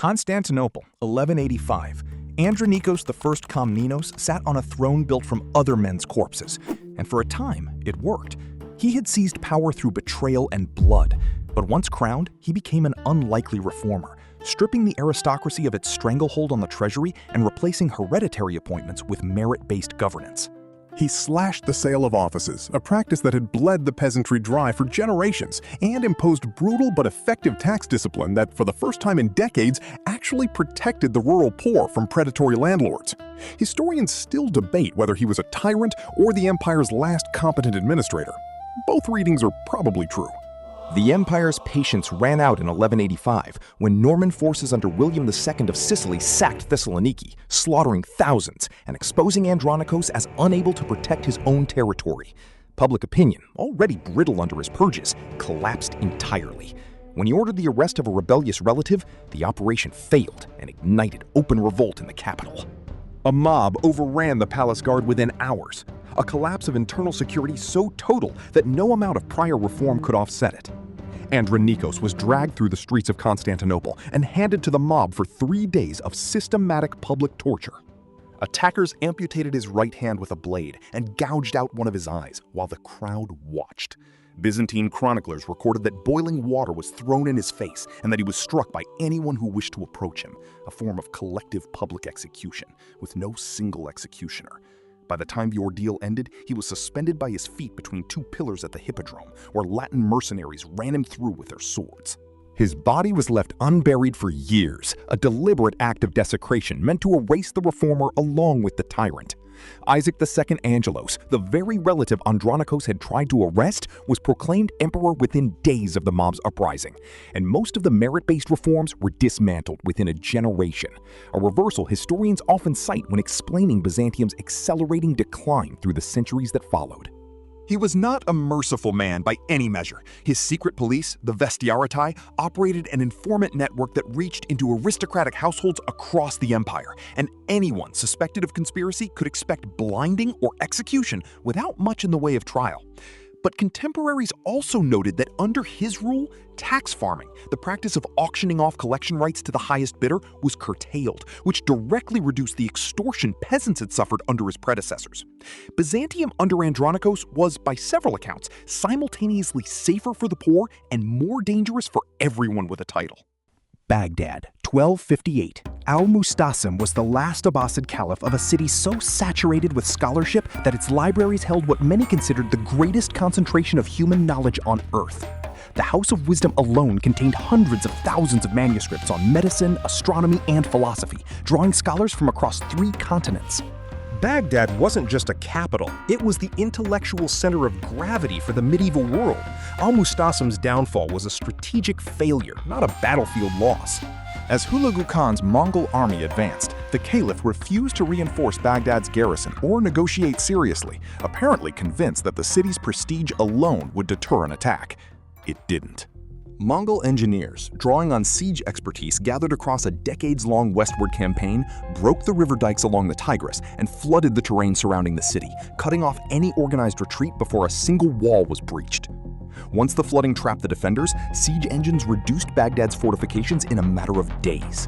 Constantinople, 1185. Andronikos I Komnenos sat on a throne built from other men's corpses, and for a time, it worked. He had seized power through betrayal and blood, but once crowned, he became an unlikely reformer, stripping the aristocracy of its stranglehold on the treasury and replacing hereditary appointments with merit-based governance. He slashed the sale of offices, a practice that had bled the peasantry dry for generations, and imposed brutal but effective tax discipline that, for the first time in decades, actually protected the rural poor from predatory landlords. Historians still debate whether he was a tyrant or the empire's last competent administrator. Both readings are probably true. The empire's patience ran out in 1185 when Norman forces under William II of Sicily sacked Thessaloniki, slaughtering thousands and exposing Andronikos as unable to protect his own territory. Public opinion, already brittle under his purges, collapsed entirely. When he ordered the arrest of a rebellious relative, the operation failed and ignited open revolt in the capital. A mob overran the palace guard within hours, a collapse of internal security so total that no amount of prior reform could offset it. Andronikos was dragged through the streets of Constantinople and handed to the mob for 3 days of systematic public torture. Attackers amputated his right hand with a blade and gouged out one of his eyes while the crowd watched. Byzantine chroniclers recorded that boiling water was thrown in his face and that he was struck by anyone who wished to approach him, a form of collective public execution, with no single executioner. By the time the ordeal ended, he was suspended by his feet between 2 pillars at the hippodrome, where Latin mercenaries ran him through with their swords. His body was left unburied for years, a deliberate act of desecration meant to erase the reformer along with the tyrant. Isaac II Angelos, the very relative Andronikos had tried to arrest, was proclaimed emperor within days of the mob's uprising, and most of the merit-based reforms were dismantled within a generation, a reversal historians often cite when explaining Byzantium's accelerating decline through the centuries that followed. He was not a merciful man by any measure. His secret police, the Vestiaritai, operated an informant network that reached into aristocratic households across the empire, and anyone suspected of conspiracy could expect blinding or execution without much in the way of trial. But contemporaries also noted that under his rule, tax farming, the practice of auctioning off collection rights to the highest bidder, was curtailed, which directly reduced the extortion peasants had suffered under his predecessors. Byzantium under Andronikos was, by several accounts, simultaneously safer for the poor and more dangerous for everyone with a title. Baghdad, 1258. Al-Musta'sim was the last Abbasid Caliph of a city so saturated with scholarship that its libraries held what many considered the greatest concentration of human knowledge on earth. The House of Wisdom alone contained hundreds of thousands of manuscripts on medicine, astronomy, and philosophy, drawing scholars from across 3 continents. Baghdad wasn't just a capital, it was the intellectual center of gravity for the medieval world. Al-Musta'sim's downfall was a strategic failure, not a battlefield loss. As Hulagu Khan's Mongol army advanced, the Caliph refused to reinforce Baghdad's garrison or negotiate seriously, apparently convinced that the city's prestige alone would deter an attack. It didn't. Mongol engineers, drawing on siege expertise gathered across a decades-long westward campaign, broke the river dikes along the Tigris and flooded the terrain surrounding the city, cutting off any organized retreat before a single wall was breached. Once the flooding trapped the defenders, siege engines reduced Baghdad's fortifications in a matter of days.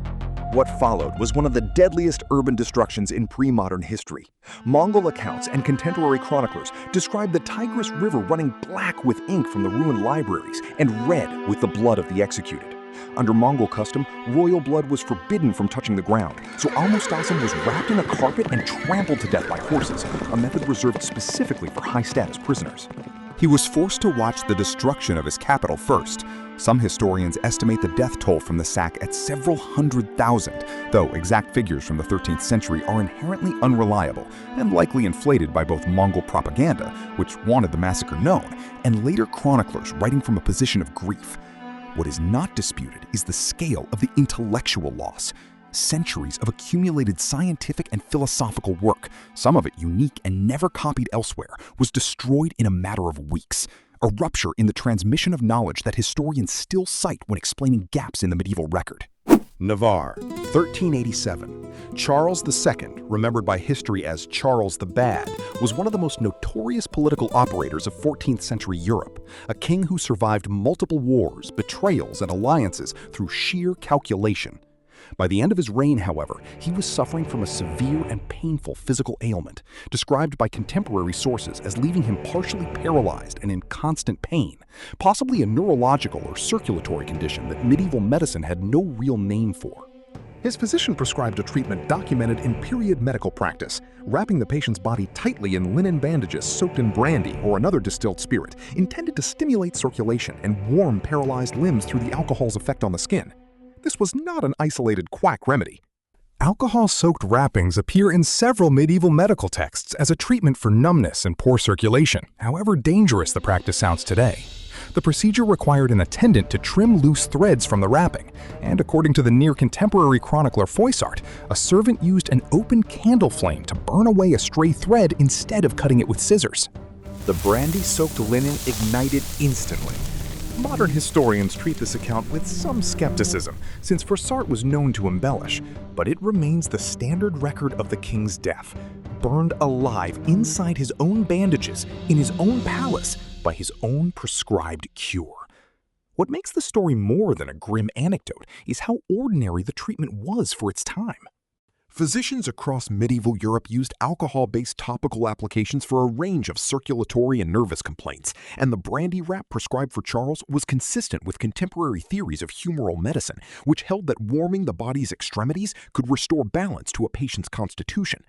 What followed was one of the deadliest urban destructions in pre-modern history. Mongol accounts and contemporary chroniclers describe the Tigris River running black with ink from the ruined libraries and red with the blood of the executed. Under Mongol custom, royal blood was forbidden from touching the ground, so Al-Musta'sim was wrapped in a carpet and trampled to death by horses, a method reserved specifically for high-status prisoners. He was forced to watch the destruction of his capital first. Some historians estimate the death toll from the sack at several 100,000, though exact figures from the 13th century are inherently unreliable and likely inflated by both Mongol propaganda, which wanted the massacre known, and later chroniclers writing from a position of grief. What is not disputed is the scale of the intellectual loss. Centuries of accumulated scientific and philosophical work, some of it unique and never copied elsewhere, was destroyed in a matter of weeks. A rupture in the transmission of knowledge that historians still cite when explaining gaps in the medieval record. Navarre, 1387. Charles II, remembered by history as Charles the Bad, was one of the most notorious political operators of 14th century Europe, a king who survived multiple wars, betrayals, and alliances through sheer calculation. By the end of his reign, however, he was suffering from a severe and painful physical ailment, described by contemporary sources as leaving him partially paralyzed and in constant pain, possibly a neurological or circulatory condition that medieval medicine had no real name for. His physician prescribed a treatment documented in period medical practice, wrapping the patient's body tightly in linen bandages soaked in brandy or another distilled spirit, intended to stimulate circulation and warm paralyzed limbs through the alcohol's effect on the skin. This was not an isolated quack remedy. Alcohol-soaked wrappings appear in several medieval medical texts as a treatment for numbness and poor circulation, however dangerous the practice sounds today. The procedure required an attendant to trim loose threads from the wrapping, and according to the near-contemporary chronicler Froissart, a servant used an open candle flame to burn away a stray thread instead of cutting it with scissors. The brandy-soaked linen ignited instantly. Modern historians treat this account with some skepticism, since Froissart was known to embellish, but it remains the standard record of the king's death, burned alive inside his own bandages, in his own palace, by his own prescribed cure. What makes the story more than a grim anecdote is how ordinary the treatment was for its time. Physicians across medieval Europe used alcohol-based topical applications for a range of circulatory and nervous complaints, and the brandy wrap prescribed for Charles was consistent with contemporary theories of humoral medicine, which held that warming the body's extremities could restore balance to a patient's constitution.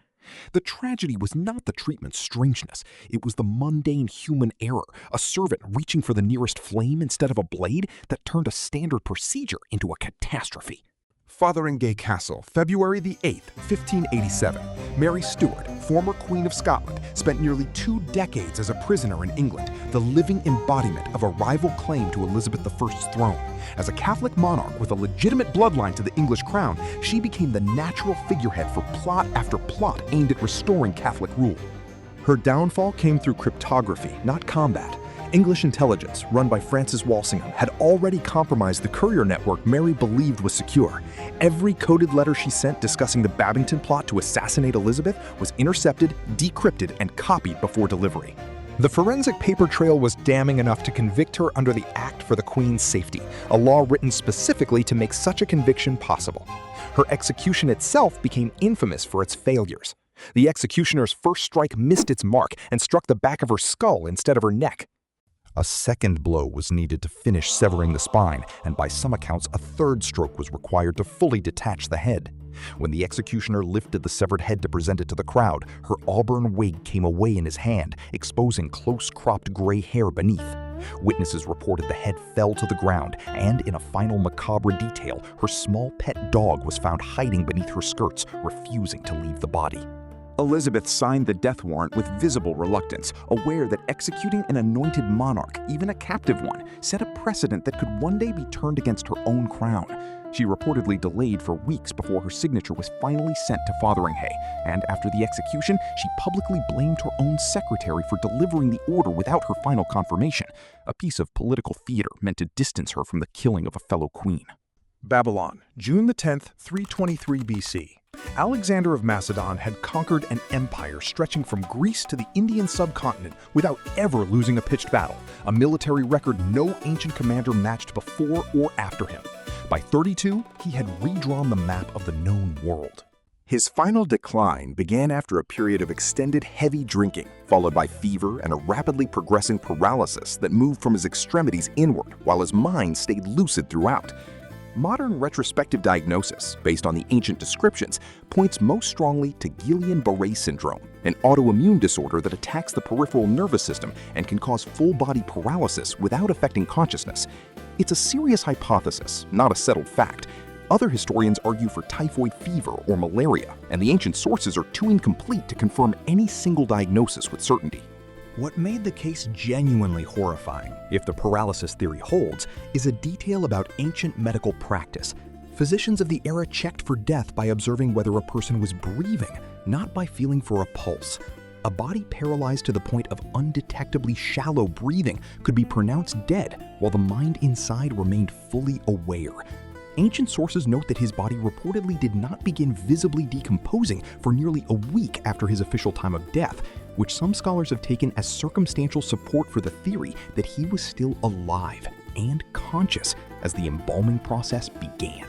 The tragedy was not the treatment's strangeness, it was the mundane human error, a servant reaching for the nearest flame instead of a blade, that turned a standard procedure into a catastrophe. Fotheringay Castle, February the 8th, 1587. Mary Stuart, former Queen of Scotland, spent nearly 2 decades as a prisoner in England, the living embodiment of a rival claim to Elizabeth I's throne. As a Catholic monarch with a legitimate bloodline to the English crown, she became the natural figurehead for plot after plot aimed at restoring Catholic rule. Her downfall came through cryptography, not combat. English intelligence, run by Francis Walsingham, had already compromised the courier network Mary believed was secure. Every coded letter she sent discussing the Babington plot to assassinate Elizabeth was intercepted, decrypted, and copied before delivery. The forensic paper trail was damning enough to convict her under the Act for the Queen's Safety, a law written specifically to make such a conviction possible. Her execution itself became infamous for its failures. The executioner's first strike missed its mark and struck the back of her skull instead of her neck. A second blow was needed to finish severing the spine, and by some accounts, a third stroke was required to fully detach the head. When the executioner lifted the severed head to present it to the crowd, her auburn wig came away in his hand, exposing close-cropped gray hair beneath. Witnesses reported the head fell to the ground, and in a final macabre detail, her small pet dog was found hiding beneath her skirts, refusing to leave the body. Elizabeth signed the death warrant with visible reluctance, aware that executing an anointed monarch, even a captive one, set a precedent that could one day be turned against her own crown. She reportedly delayed for weeks before her signature was finally sent to Fotheringhay, and after the execution, she publicly blamed her own secretary for delivering the order without her final confirmation, a piece of political theater meant to distance her from the killing of a fellow queen. Babylon, June the 10th, 323 BC. Alexander of Macedon had conquered an empire stretching from Greece to the Indian subcontinent without ever losing a pitched battle, a military record no ancient commander matched before or after him. By 32, he had redrawn the map of the known world. His final decline began after a period of extended heavy drinking, followed by fever and a rapidly progressing paralysis that moved from his extremities inward while his mind stayed lucid throughout. Modern retrospective diagnosis, based on the ancient descriptions, points most strongly to Guillain-Barré syndrome, an autoimmune disorder that attacks the peripheral nervous system and can cause full-body paralysis without affecting consciousness. It's a serious hypothesis, not a settled fact. Other historians argue for typhoid fever or malaria, and the ancient sources are too incomplete to confirm any single diagnosis with certainty. What made the case genuinely horrifying, if the paralysis theory holds, is a detail about ancient medical practice. Physicians of the era checked for death by observing whether a person was breathing, not by feeling for a pulse. A body paralyzed to the point of undetectably shallow breathing could be pronounced dead, while the mind inside remained fully aware. Ancient sources note that his body reportedly did not begin visibly decomposing for nearly a week after his official time of death, which some scholars have taken as circumstantial support for the theory that he was still alive and conscious as the embalming process began.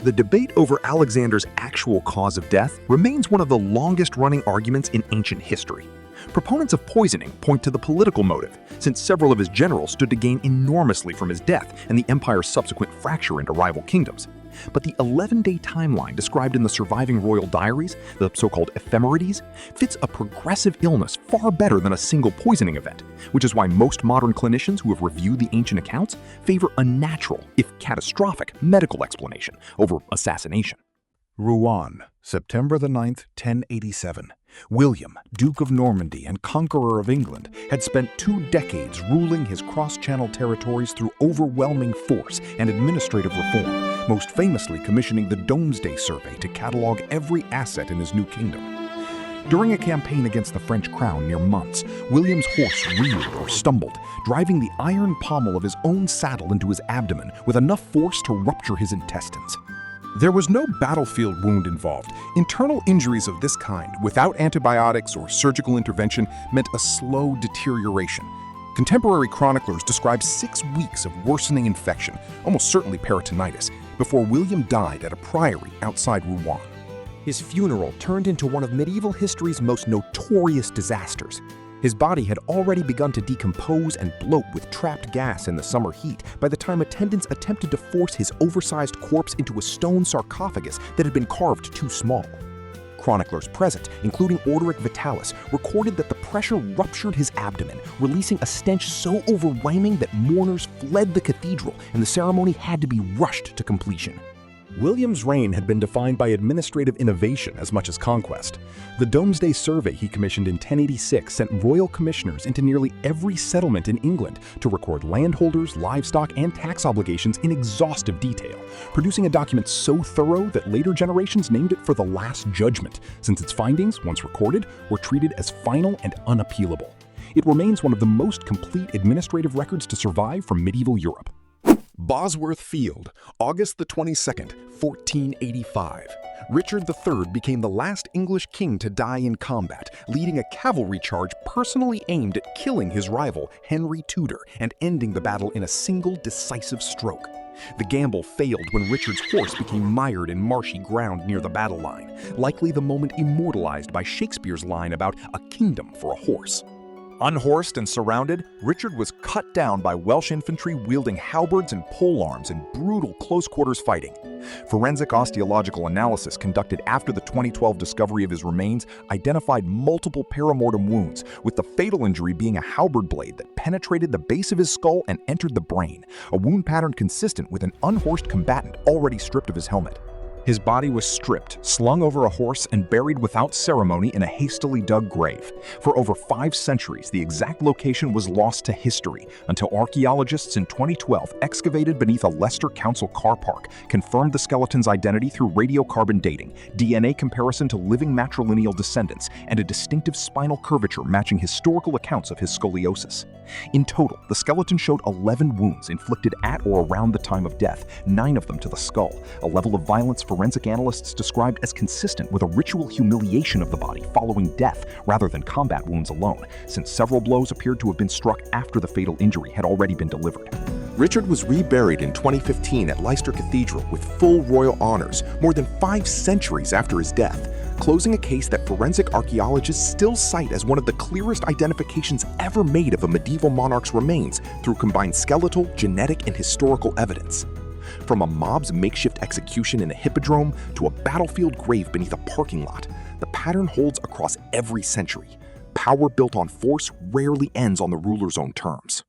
The debate over Alexander's actual cause of death remains one of the longest-running arguments in ancient history. Proponents of poisoning point to the political motive, since several of his generals stood to gain enormously from his death and the empire's subsequent fracture into rival kingdoms. But the 11-day timeline described in the surviving royal diaries, the so-called ephemerides, fits a progressive illness far better than a single poisoning event, which is why most modern clinicians who have reviewed the ancient accounts favor a natural, if catastrophic, medical explanation over assassination. Rouen, September the 9th, 1087. William, Duke of Normandy and Conqueror of England, had spent 2 decades ruling his cross-channel territories through overwhelming force and administrative reform, most famously commissioning the Domesday Survey to catalog every asset in his new kingdom. During a campaign against the French crown near Mons, William's horse reared or stumbled, driving the iron pommel of his own saddle into his abdomen with enough force to rupture his intestines. There was no battlefield wound involved. Internal injuries of this kind, without antibiotics or surgical intervention, meant a slow deterioration. Contemporary chroniclers describe 6 weeks of worsening infection, almost certainly peritonitis, before William died at a priory outside Rouen. His funeral turned into one of medieval history's most notorious disasters. His body had already begun to decompose and bloat with trapped gas in the summer heat by the time attendants attempted to force his oversized corpse into a stone sarcophagus that had been carved too small. Chroniclers present, including Orderic Vitalis, recorded that the pressure ruptured his abdomen, releasing a stench so overwhelming that mourners fled the cathedral and the ceremony had to be rushed to completion. William's reign had been defined by administrative innovation as much as conquest. The Domesday Survey he commissioned in 1086 sent royal commissioners into nearly every settlement in England to record landholders, livestock, and tax obligations in exhaustive detail, producing a document so thorough that later generations named it for the Last Judgment, since its findings, once recorded, were treated as final and unappealable. It remains one of the most complete administrative records to survive from medieval Europe. Bosworth Field, August the 22nd, 1485. Richard III became the last English king to die in combat, leading a cavalry charge personally aimed at killing his rival, Henry Tudor, and ending the battle in a single decisive stroke. The gamble failed when Richard's horse became mired in marshy ground near the battle line, likely the moment immortalized by Shakespeare's line about a kingdom for a horse. Unhorsed and surrounded, Richard was cut down by Welsh infantry wielding halberds and polearms in brutal close-quarters fighting. Forensic osteological analysis conducted after the 2012 discovery of his remains identified multiple perimortem wounds, with the fatal injury being a halberd blade that penetrated the base of his skull and entered the brain, a wound pattern consistent with an unhorsed combatant already stripped of his helmet. His body was stripped, slung over a horse, and buried without ceremony in a hastily dug grave. For over 5 centuries, the exact location was lost to history until archaeologists in 2012 excavated beneath a Leicester Council car park, confirmed the skeleton's identity through radiocarbon dating, DNA comparison to living matrilineal descendants, and a distinctive spinal curvature matching historical accounts of his scoliosis. In total, the skeleton showed 11 wounds inflicted at or around the time of death, 9 of them to the skull, a level of violence forensic analysts described as consistent with a ritual humiliation of the body following death rather than combat wounds alone, since several blows appeared to have been struck after the fatal injury had already been delivered. Richard was reburied in 2015 at Leicester Cathedral with full royal honors more than 5 centuries after his death, closing a case that forensic archaeologists still cite as one of the clearest identifications ever made of a medieval monarch's remains through combined skeletal, genetic, and historical evidence. From a mob's makeshift execution in a hippodrome to a battlefield grave beneath a parking lot, the pattern holds across every century. Power built on force rarely ends on the ruler's own terms.